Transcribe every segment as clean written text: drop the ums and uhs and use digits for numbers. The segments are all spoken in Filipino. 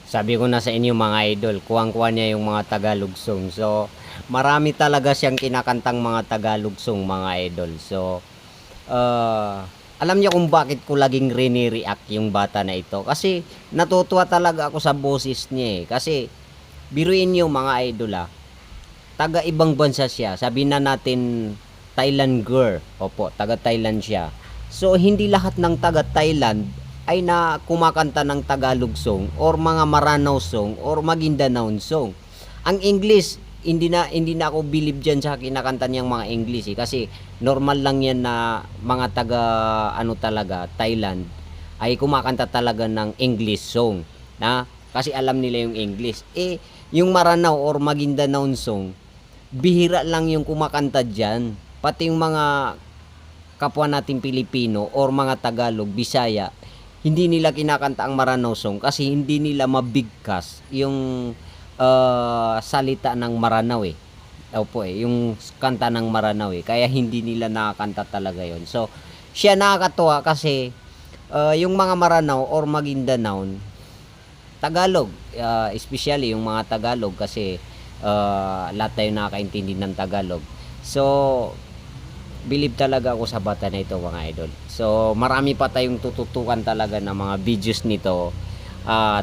Sabi ko na sa inyo mga idol, kuwang-kuha niya yung mga Tagalog song. So, marami talaga siyang kinakantang mga Tagalog song mga idol. So, alam niyo kung bakit ko laging rini-react yung bata na ito? Kasi natutuwa talaga ako sa boses niya eh. Kasi biruin niyo mga idol taga ibang bansa siya. Sabi na natin Thailand girl. Opo, taga Thailand siya. So, hindi lahat ng taga Thailand ay na kumakanta ng Tagalog song or mga Maranao song or Maguindanao song. Ang English, hindi na ako believe diyan sa kinakanta niyang mga English kasi normal lang yan na mga taga ano talaga Thailand ay kumakanta talaga ng English song na kasi alam nila yung English. Yung Maranao or Maguindanao song, bihira lang yung kumakanta diyan. Pati yung mga kapwa nating Pilipino or mga Tagalog, Bisaya, hindi nila kinakanta ang Maranao song kasi hindi nila mabigkas yung salita ng Maranao eh. Opo yung kanta ng Maranao eh. Kaya hindi nila nakakanta talaga yon. So, siya nakakatuwa kasi yung mga Maranao or Maguindanao, Tagalog, especially yung mga Tagalog kasi lahat tayo nakakaintindi ng Tagalog. So, believe talaga ako sa bata na ito mga idol. So marami pa tayong tututukan talaga ng mga videos nito.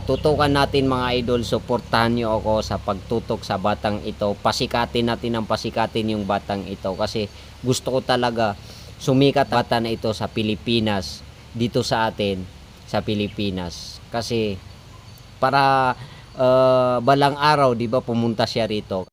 Tutukan natin mga idol, suportahan nyo ako sa pagtutok sa batang ito. Pasikatin natin ng pasikatin yung batang ito kasi gusto ko talaga sumikat bata na ito sa Pilipinas, dito sa atin sa Pilipinas. Kasi para balang araw 'di ba pumunta siya rito.